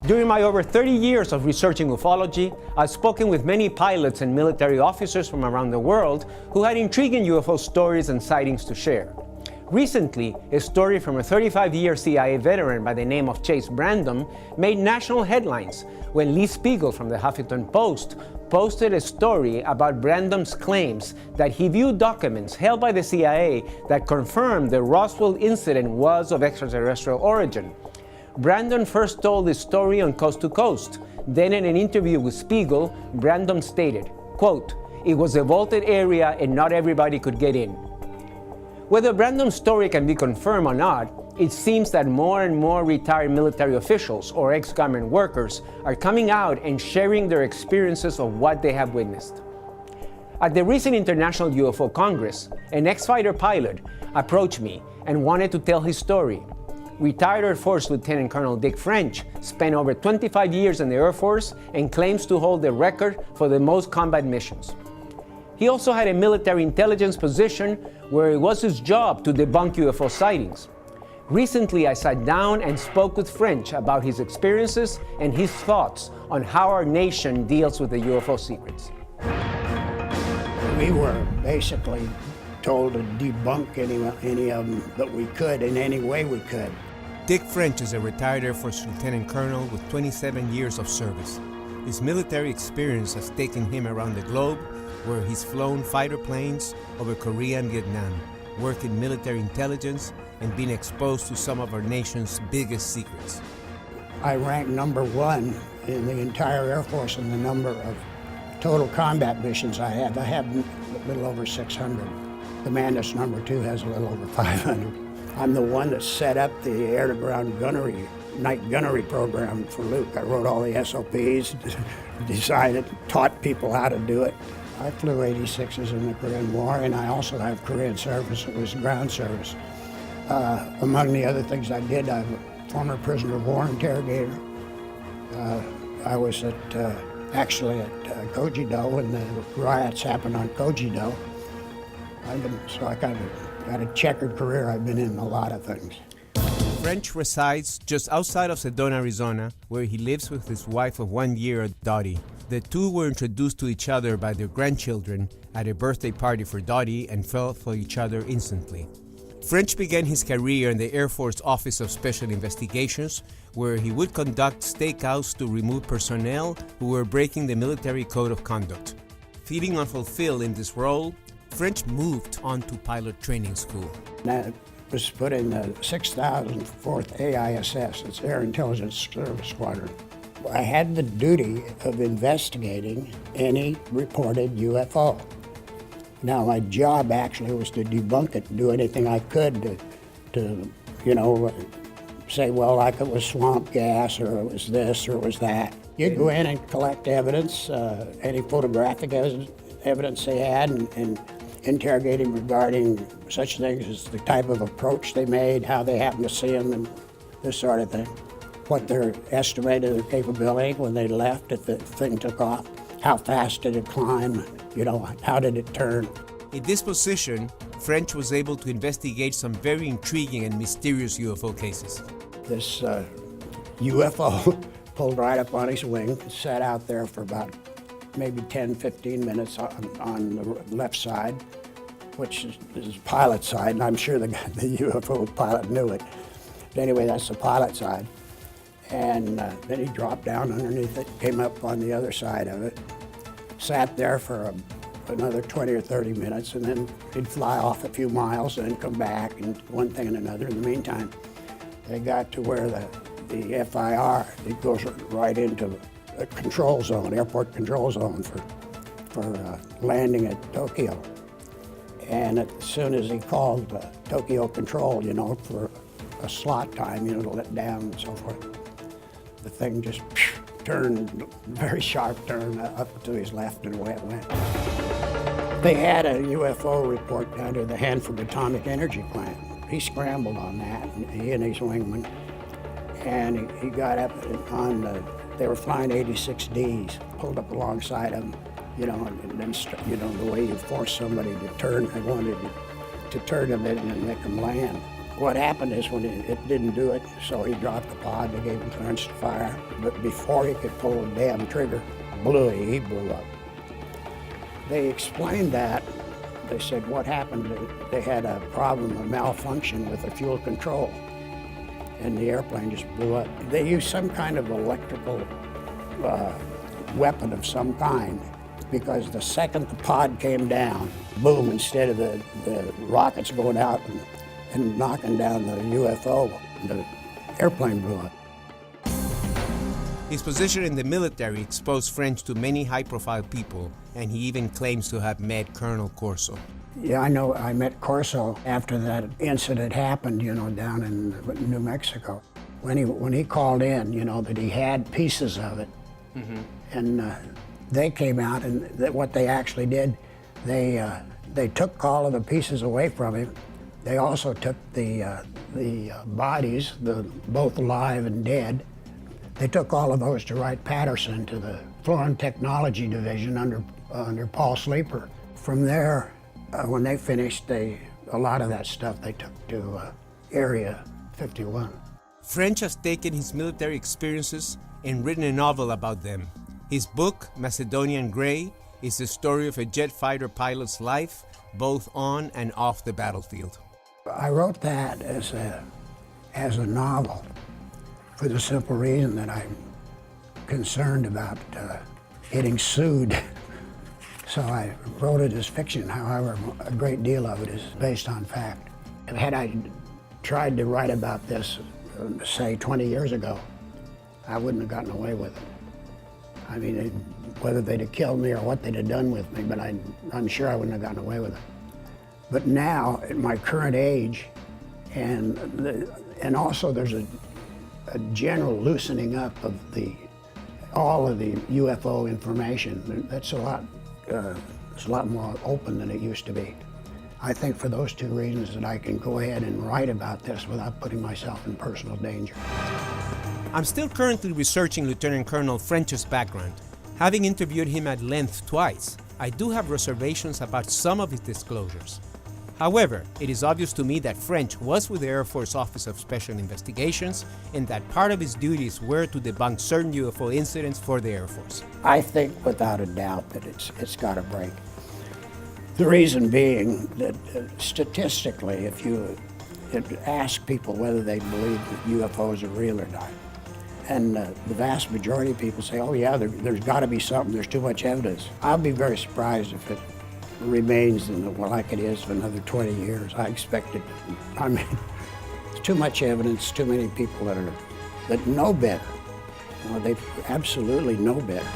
During my over 30 years of researching ufology, I've spoken with many pilots and military officers from around the world who had intriguing UFO stories and sightings to share. Recently, a story from a 35-year CIA veteran by the name of Chase Brandon made national headlines when Lee Spiegel from the Huffington Post posted a story about Brandon's claims that he viewed documents held by the CIA that confirmed the Roswell incident was of extraterrestrial origin. Brandon first told this story on Coast to Coast. Then in an interview with Spiegel, Brandon stated, quote, "It was a vaulted area and not everybody could get in." Whether Brandon's story can be confirmed or not, it seems that more and more retired military officials or ex-government workers are coming out and sharing their experiences of what they have witnessed. At the recent International UFO Congress, an ex-fighter pilot approached me and wanted to tell his story. Retired Air Force Lieutenant Colonel Dick French spent over 25 years in the Air Force and claims to hold the record for the most combat missions. He also had a military intelligence position where it was his job to debunk UFO sightings. Recently, I sat down and spoke with French about his experiences and his thoughts on how our nation deals with the UFO secrets. We were basically told to debunk any of them that we could in any way we could. Dick French is a retired Air Force Lieutenant Colonel with 27 years of service. His military experience has taken him around the globe, where he's flown fighter planes over Korea and Vietnam, worked in military intelligence, and been exposed to some of our nation's biggest secrets. I rank number one in the entire Air Force in the number of total combat missions I have. I have a little over 600. The man that's number two has a little over 500. I'm the one that set up the air-to-ground gunnery, night gunnery program for Luke. I wrote all the SOPs, decided, taught people how to do it. I flew 86s in the Korean War, and I also have Korean service. It was ground service. Among the other things I did, I'm a former prisoner of war interrogator. I was actually at Kojido when the riots happened on Kojido. So I got a checkered career. I've been in a lot of things. French resides just outside of Sedona, Arizona, where he lives with his wife of 1 year, Dottie. The two were introduced to each other by their grandchildren at a birthday party for Dottie and fell for each other instantly. French began his career in the Air Force Office of Special Investigations, where he would conduct stakeouts to remove personnel who were breaking the military code of conduct. Feeling unfulfilled in this role, French moved on to pilot training school. I was put in the 6004th AISS, it's Air Intelligence Service Squadron. I had the duty of investigating any reported UFO. Now, my job actually was to debunk it, do anything I could to say, well, like it was swamp gas, or it was this, or it was that. You go in and collect evidence, any photographic evidence they had, and interrogate them regarding such things as the type of approach they made, how they happened to see them, and this sort of thing. What their estimated their capability when they left, if the thing took off, how fast did it climb, how did it turn. In this position, French was able to investigate some very intriguing and mysterious UFO cases. This UFO pulled right up on his wing, sat out there for about maybe 10, 15 minutes on the left side, which is the pilot side, and I'm sure the UFO pilot knew it. But anyway, that's the pilot side. And then he dropped down underneath it, came up on the other side of it, sat there for another 20 or 30 minutes, and then he'd fly off a few miles and then come back, and one thing and another. In the meantime, they got to where the FIR, it goes right into a control zone, airport control zone for landing at Tokyo. And as soon as he called Tokyo Control, for a slot time, to let down and so forth, the thing just turned, very sharp turn up to his left, and away it went. They had a UFO report down to the Hanford Atomic Energy Plant. He scrambled on that, he and his wingman, and he got up on they were flying 86Ds, pulled up alongside them, and then, the way you force somebody to turn, I wanted to turn them in and make them land. What happened is when it didn't do it, so he dropped the pod, they gave him clearance to fire, but before he could pull the damn trigger, he blew up. They explained that. They said what happened, they had a problem, a malfunction with the fuel control, and the airplane just blew up. They used some kind of electrical weapon of some kind, because the second the pod came down, boom, instead of the rockets going out and knocking down the UFO, the airplane blew up. His position in the military exposed French to many high-profile people, and he even claims to have met Colonel Corso. Yeah, I know. I met Corso after that incident happened, down in New Mexico. When he called in, that he had pieces of it, and they came out, and what they actually did, they took all of the pieces away from him. They also took the bodies, both alive and dead. They took all of those to Wright-Patterson to the Foreign Technology Division under Paul Sleeper. From there, when they finished, a lot of that stuff they took to Area 51. French has taken his military experiences and written a novel about them. His book, Macedonian Gray, is the story of a jet fighter pilot's life, both on and off the battlefield. I wrote that as a novel for the simple reason that I'm concerned about getting sued. So I wrote it as fiction. However, a great deal of it is based on fact. Had I tried to write about this, say 20 years ago, I wouldn't have gotten away with it. I mean, whether they'd have killed me or what they'd have done with me, but I'm sure I wouldn't have gotten away with it. But now, at my current age, and also there's a general loosening up of all of the UFO information. That's it's a lot more open than it used to be. I think for those two reasons that I can go ahead and write about this without putting myself in personal danger. I'm still currently researching Lieutenant Colonel French's background. Having interviewed him at length twice, I do have reservations about some of his disclosures. However, it is obvious to me that French was with the Air Force Office of Special Investigations and that part of his duties were to debunk certain UFO incidents for the Air Force. I think without a doubt that it's got to break. The reason being that statistically, if you ask people whether they believe that UFOs are real or not, and the vast majority of people say, oh yeah, there's got to be something, there's too much evidence. I'll be very surprised if it remains like it is for another 20 years. I expect it. I mean, there's too much evidence, too many people that know better. They absolutely know better.